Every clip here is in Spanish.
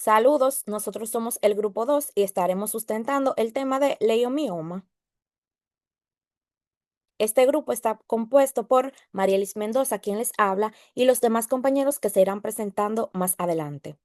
Saludos, nosotros somos el grupo 2 y estaremos sustentando el tema de leiomioma. Este grupo está compuesto por Marielis Mendoza, quien les habla, y los demás compañeros que se irán presentando más adelante.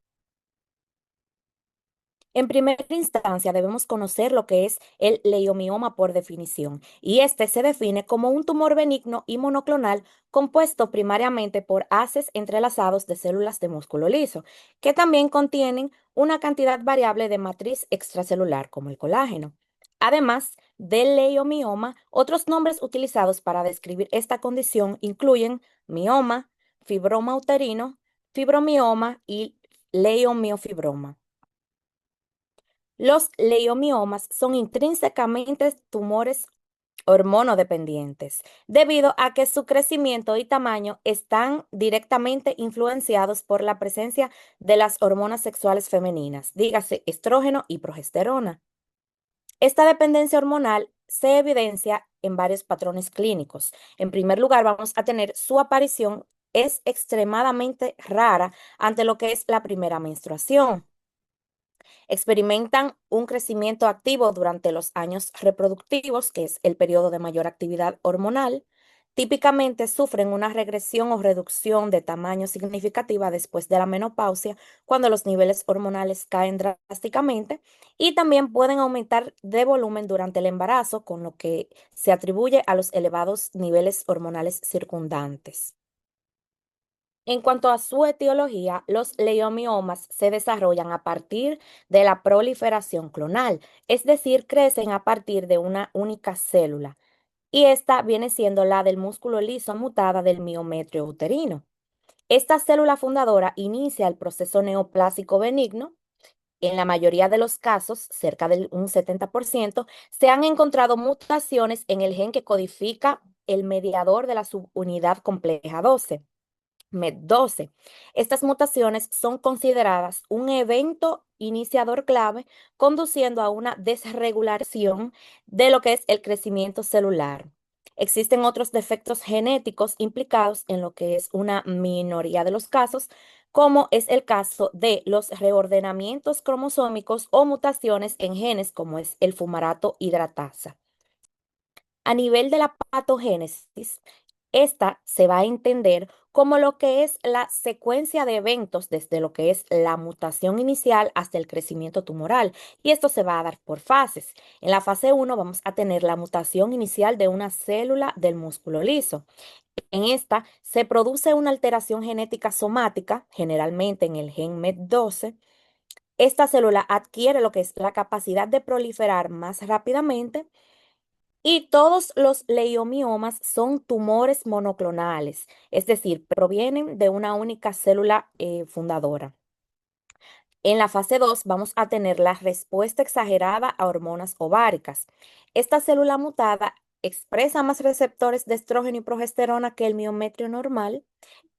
En primera instancia, debemos conocer lo que es el leiomioma por definición, y este se define como un tumor benigno y monoclonal compuesto primariamente por haces entrelazados de células de músculo liso, que también contienen una cantidad variable de matriz extracelular, como el colágeno. Además del leiomioma, otros nombres utilizados para describir esta condición incluyen mioma, fibroma uterino, fibromioma y leiomiofibroma. Los leiomiomas son intrínsecamente tumores hormonodependientes, debido a que su crecimiento y tamaño están directamente influenciados por la presencia de las hormonas sexuales femeninas, dígase estrógeno y progesterona. Esta dependencia hormonal se evidencia en varios patrones clínicos. En primer lugar, vamos a tener su aparición es extremadamente rara ante lo que es la primera menstruación. Experimentan un crecimiento activo durante los años reproductivos, que es el periodo de mayor actividad hormonal. Típicamente sufren una regresión o reducción de tamaño significativa después de la menopausia, cuando los niveles hormonales caen drásticamente, y también pueden aumentar de volumen durante el embarazo, con lo que se atribuye a los elevados niveles hormonales circundantes. En cuanto a su etiología, los leiomiomas se desarrollan a partir de la proliferación clonal, es decir, crecen a partir de una única célula, y esta viene siendo la del músculo liso mutada del miometrio uterino. Esta célula fundadora inicia el proceso neoplásico benigno. En la mayoría de los casos, cerca del un 70%, se han encontrado mutaciones en el gen que codifica el mediador de la subunidad compleja 12. MED12. Estas mutaciones son consideradas un evento iniciador clave, conduciendo a una desregulación de lo que es el crecimiento celular. Existen otros defectos genéticos implicados en lo que es una minoría de los casos, como es el caso de los reordenamientos cromosómicos o mutaciones en genes como es el fumarato hidratasa. A nivel de la patogénesis, esta se va a entender como lo que es la secuencia de eventos desde lo que es la mutación inicial hasta el crecimiento tumoral, y esto se va a dar por fases. En la fase uno vamos a tener la mutación inicial de una célula del músculo liso. En esta se produce una alteración genética somática, generalmente en el gen MED12. Esta célula adquiere lo que es la capacidad de proliferar más rápidamente, y todos los leiomiomas son tumores monoclonales, es decir, provienen de una única célula fundadora. En la fase 2 vamos a tener la respuesta exagerada a hormonas ováricas. Esta célula mutada expresa más receptores de estrógeno y progesterona que el miometrio normal,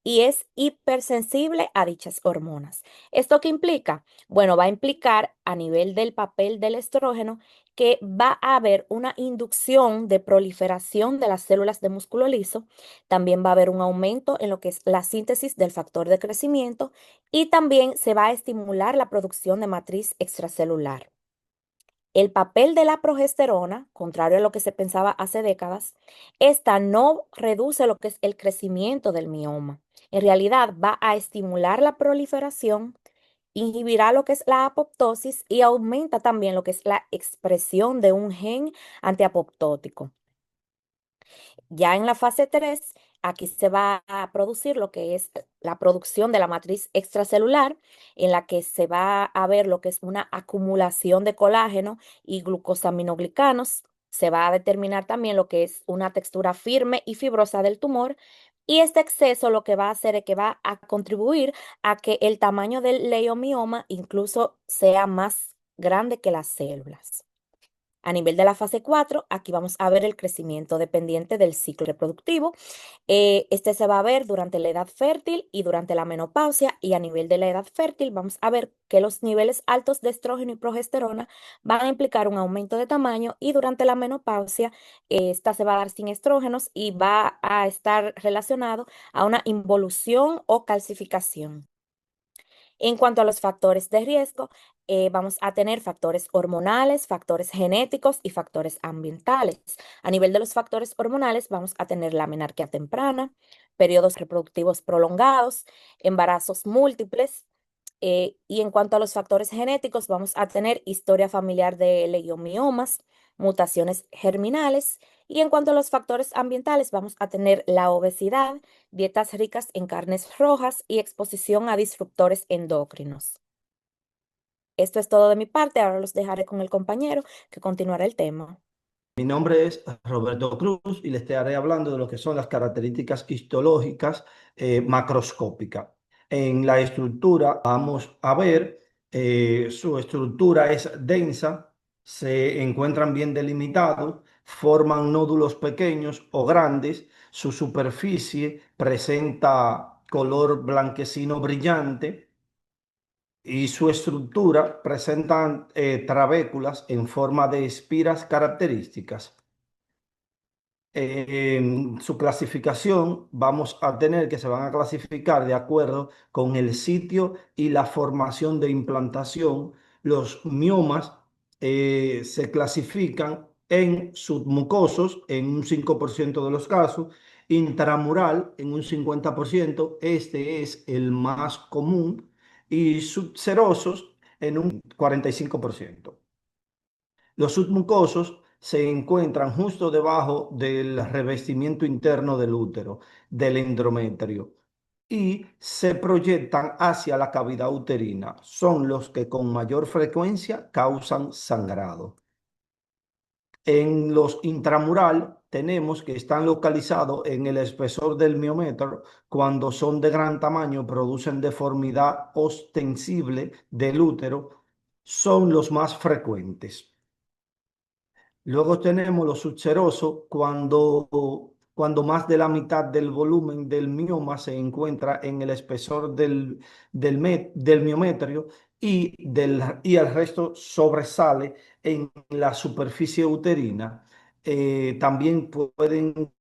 y es hipersensible a dichas hormonas. ¿Esto qué implica? Bueno, va a implicar a nivel del papel del estrógeno que va a haber una inducción de proliferación de las células de músculo liso. También va a haber un aumento en lo que es la síntesis del factor de crecimiento, y también se va a estimular la producción de matriz extracelular. El papel de la progesterona, contrario a lo que se pensaba hace décadas, esta no reduce lo que es el crecimiento del mioma. En realidad va a estimular la proliferación, inhibirá lo que es la apoptosis y aumenta también lo que es la expresión de un gen antiapoptótico. Ya en la fase 3, aquí se va a producir lo que es la producción de la matriz extracelular, en la que se va a ver lo que es una acumulación de colágeno y glucosaminoglicanos. Se va a determinar también lo que es una textura firme y fibrosa del tumor. Y este exceso lo que va a hacer es que va a contribuir a que el tamaño del leiomioma incluso sea más grande que las células. A nivel de la fase 4, aquí vamos a ver el crecimiento dependiente del ciclo reproductivo. Este se va a ver durante la edad fértil y durante la menopausia, y a nivel de la edad fértil vamos a ver que los niveles altos de estrógeno y progesterona van a implicar un aumento de tamaño, y durante la menopausia esta se va a dar sin estrógenos y va a estar relacionado a una involución o calcificación. En cuanto a los factores de riesgo, vamos a tener factores hormonales, factores genéticos y factores ambientales. A nivel de los factores hormonales, vamos a tener la menarquia temprana, periodos reproductivos prolongados, embarazos múltiples. Y en cuanto a los factores genéticos, vamos a tener historia familiar de leiomiomas, mutaciones germinales. Y en cuanto a los factores ambientales, vamos a tener la obesidad, dietas ricas en carnes rojas y exposición a disruptores endocrinos. Esto es todo de mi parte. Ahora los dejaré con el compañero que continuará el tema. Mi nombre es Roberto Cruz y le estaré hablando de lo que son las características histológicas macroscópicas. En la estructura vamos a ver, su estructura es densa, se encuentran bien delimitados, forman nódulos pequeños o grandes, su superficie presenta color blanquecino brillante y su estructura presentan trabéculas en forma de espiras características. En su clasificación vamos a tener que se van a clasificar de acuerdo con el sitio y la formación de implantación. Los miomas se clasifican en submucosos en un 5% de los casos, intramural en un 50%, este es el más común, y subserosos en un 45%. Los submucosos se encuentran justo debajo del revestimiento interno del útero, del endometrio, y se proyectan hacia la cavidad uterina. Son los que con mayor frecuencia causan sangrado. En los intramural tenemos que están localizados en el espesor del miómetro. Cuando son de gran tamaño, producen deformidad ostensible del útero. Son los más frecuentes. Luego tenemos los subserosos cuando más de la mitad del volumen del mioma se encuentra en el espesor del miometrio y el resto sobresale en la superficie uterina. También pueden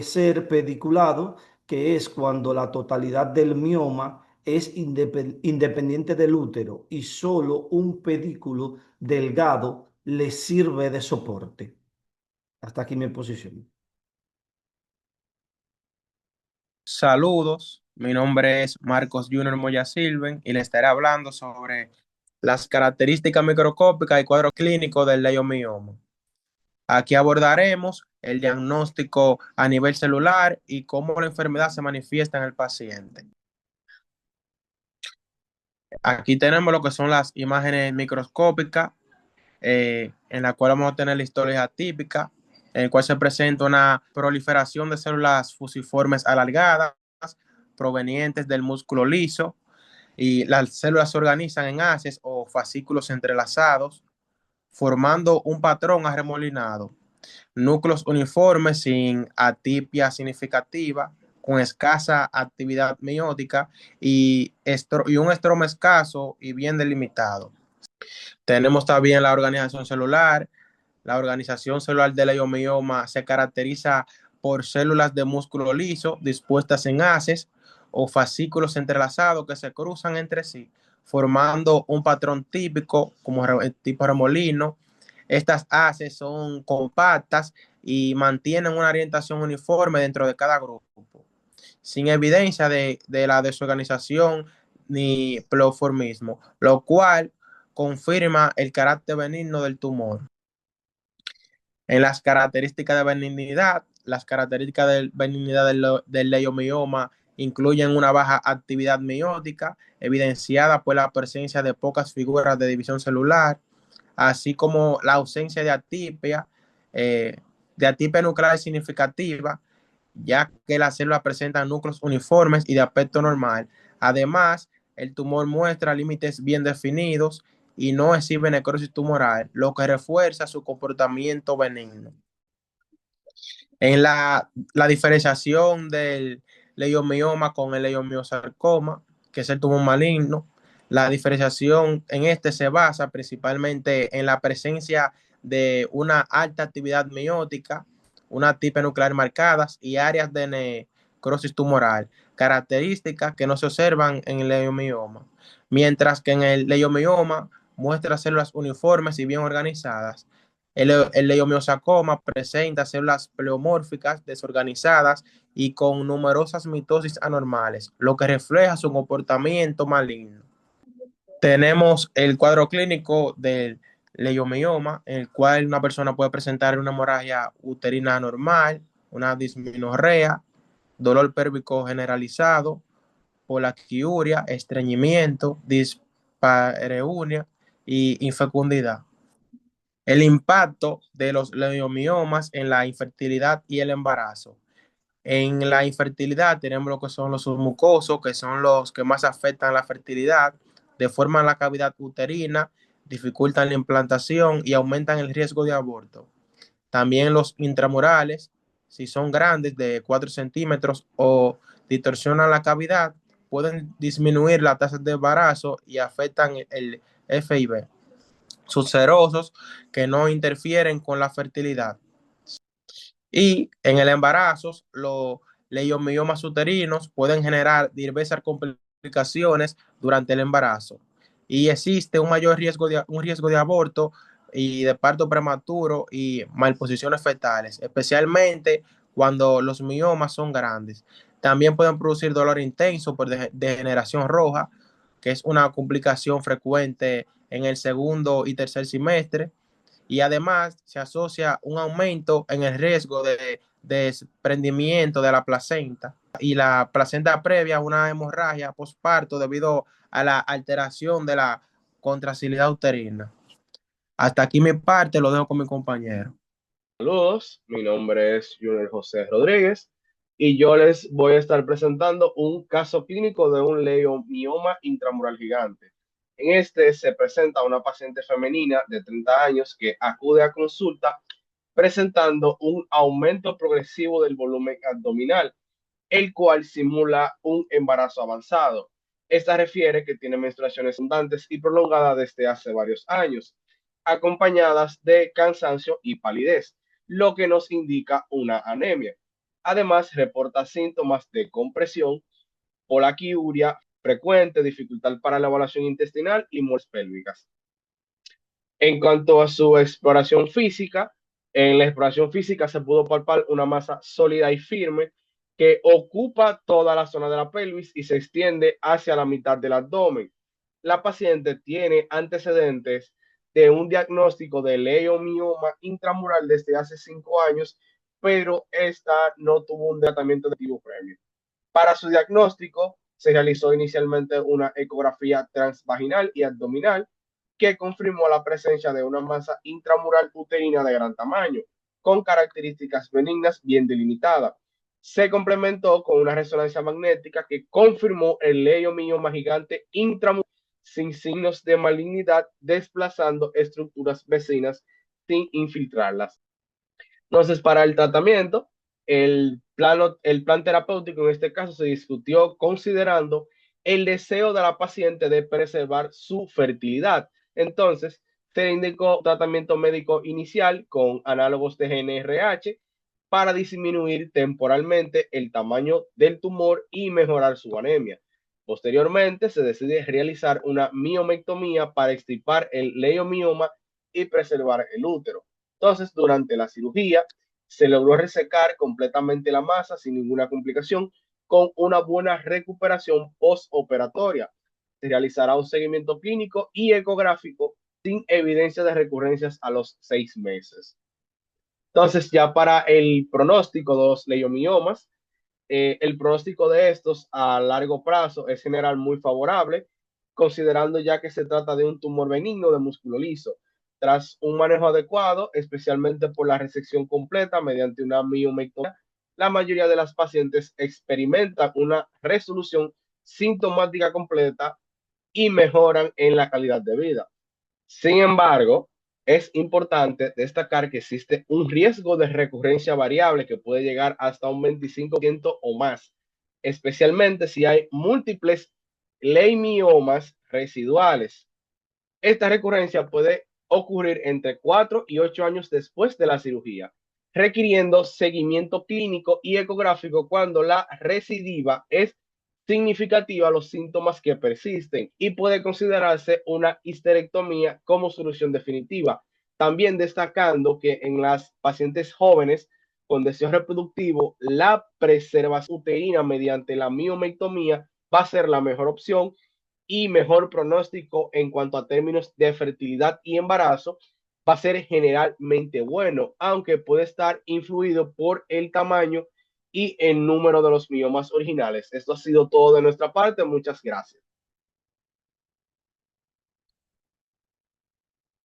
ser pediculados, que es cuando la totalidad del mioma es independiente del útero y solo un pedículo delgado le sirve de soporte. Hasta aquí mi posición. Saludos, mi nombre es Marcos Junior Moya Silven y le estaré hablando sobre las características microscópicas y cuadro clínico del leiomioma. Aquí abordaremos el diagnóstico a nivel celular y cómo la enfermedad se manifiesta en el paciente. Aquí tenemos lo que son las imágenes microscópicas, en la cual vamos a tener la histología típica, en el cual se presenta una proliferación de células fusiformes alargadas provenientes del músculo liso, y las células se organizan en haces o fascículos entrelazados, formando un patrón arremolinado, núcleos uniformes sin atipia significativa, con escasa actividad meiótica y un estroma escaso y bien delimitado. Tenemos también la organización celular. La organización celular del leiomioma se caracteriza por células de músculo liso dispuestas en haces o fascículos entrelazados que se cruzan entre sí, formando un patrón típico como tipo remolino. Estas haces son compactas y mantienen una orientación uniforme dentro de cada grupo, sin evidencia de la desorganización ni pleoformismo, lo cual confirma el carácter benigno del tumor. En las características de benignidad, las características de benignidad del leiomioma incluyen una baja actividad meiótica, evidenciada por la presencia de pocas figuras de división celular, así como la ausencia de atipia nuclear significativa, ya que las células presentan núcleos uniformes y de aspecto normal. Además, el tumor muestra límites bien definidos y no exhibe necrosis tumoral, lo que refuerza su comportamiento benigno. En la diferenciación del leiomioma con el leiomiosarcoma, que es el tumor maligno, la diferenciación en este se basa principalmente en la presencia de una alta actividad meiótica, una tipia nuclear marcadas y áreas de necrosis tumoral, características que no se observan en el leiomioma. mientras que en el leiomioma muestra células uniformes y bien organizadas. El leiomiosarcoma presenta células pleomórficas desorganizadas y con numerosas mitosis anormales, lo que refleja su comportamiento maligno. Tenemos el cuadro clínico del leiomioma, en el cual una persona puede presentar una hemorragia uterina anormal, una dismenorrea, dolor pélvico generalizado, polaquiuria, estreñimiento, dispareunia y infecundidad. El impacto de los leomiomas en la infertilidad y el embarazo. En la infertilidad tenemos lo que son los submucosos, que son los que más afectan la fertilidad, deforman la cavidad uterina, dificultan la implantación y aumentan el riesgo de aborto. También los intramurales, si son grandes de 4 centímetros o distorsionan la cavidad, pueden disminuir la tasa de embarazo y afectan el FIV. Sucerosos que no interfieren con la fertilidad. Y en el embarazo, los leiomiomas uterinos pueden generar diversas complicaciones durante el embarazo. Y existe un riesgo de aborto y de parto prematuro y malposiciones fetales, especialmente cuando los miomas son grandes. También pueden producir dolor intenso por degeneración roja, que es una complicación frecuente en el segundo y tercer semestre, y además se asocia un aumento en el riesgo de desprendimiento de la placenta y la placenta previa a una hemorragia postparto debido a la alteración de la contractilidad uterina. Hasta aquí mi parte, lo dejo con mi compañero. Saludos, mi nombre es Junior José Rodríguez y yo les voy a estar presentando un caso clínico de un leiomioma intramural gigante. En este se presenta una paciente femenina de 30 años que acude a consulta presentando un aumento progresivo del volumen abdominal, el cual simula un embarazo avanzado. Esta refiere que tiene menstruaciones abundantes y prolongadas desde hace varios años, acompañadas de cansancio y palidez, lo que nos indica una anemia. Además, reporta síntomas de compresión, polaquiuria frecuente, dificultad para la evaluación intestinal y molestias pélvicas. En cuanto a su exploración física, en la exploración física se pudo palpar una masa sólida y firme que ocupa toda la zona de la pelvis y se extiende hacia la mitad del abdomen. La paciente tiene antecedentes de un diagnóstico de leiomioma intramural desde hace 5 años, pero esta no tuvo un tratamiento activo previo. Para su diagnóstico, se realizó inicialmente una ecografía transvaginal y abdominal que confirmó la presencia de una masa intramural uterina de gran tamaño, con características benignas bien delimitadas. Se complementó con una resonancia magnética que confirmó el leiomioma gigante intramural sin signos de malignidad, desplazando estructuras vecinas sin infiltrarlas. Entonces, para el tratamiento, el plan terapéutico en este caso se discutió considerando el deseo de la paciente de preservar su fertilidad. Entonces, se indicó tratamiento médico inicial con análogos de GnRH para disminuir temporalmente el tamaño del tumor y mejorar su anemia. Posteriormente, se decide realizar una miomectomía para extirpar el leiomioma y preservar el útero. Entonces, durante la cirugía, se logró resecar completamente la masa sin ninguna complicación, con una buena recuperación postoperatoria. Se realizará un seguimiento clínico y ecográfico sin evidencia de recurrencias a los 6 meses. Entonces, ya para el pronóstico de los leiomiomas, el pronóstico de estos a largo plazo es general muy favorable, considerando ya que se trata de un tumor benigno de músculo liso. Tras un manejo adecuado, especialmente por la resección completa mediante una miomectomía, la mayoría de las pacientes experimentan una resolución sintomática completa y mejoran en la calidad de vida. Sin embargo, es importante destacar que existe un riesgo de recurrencia variable que puede llegar hasta un 25% o más, especialmente si hay múltiples leimiomas residuales. Esta recurrencia puede ocurrir entre 4 y 8 años después de la cirugía, requiriendo seguimiento clínico y ecográfico cuando la recidiva es significativa los síntomas que persisten y puede considerarse una histerectomía como solución definitiva. También destacando que en las pacientes jóvenes con deseo reproductivo, la preservación uterina mediante la miomectomía va a ser la mejor opción y mejor pronóstico en cuanto a términos de fertilidad y embarazo va a ser generalmente bueno, aunque puede estar influido por el tamaño y el número de los miomas originales. Esto ha sido todo de nuestra parte. Muchas gracias.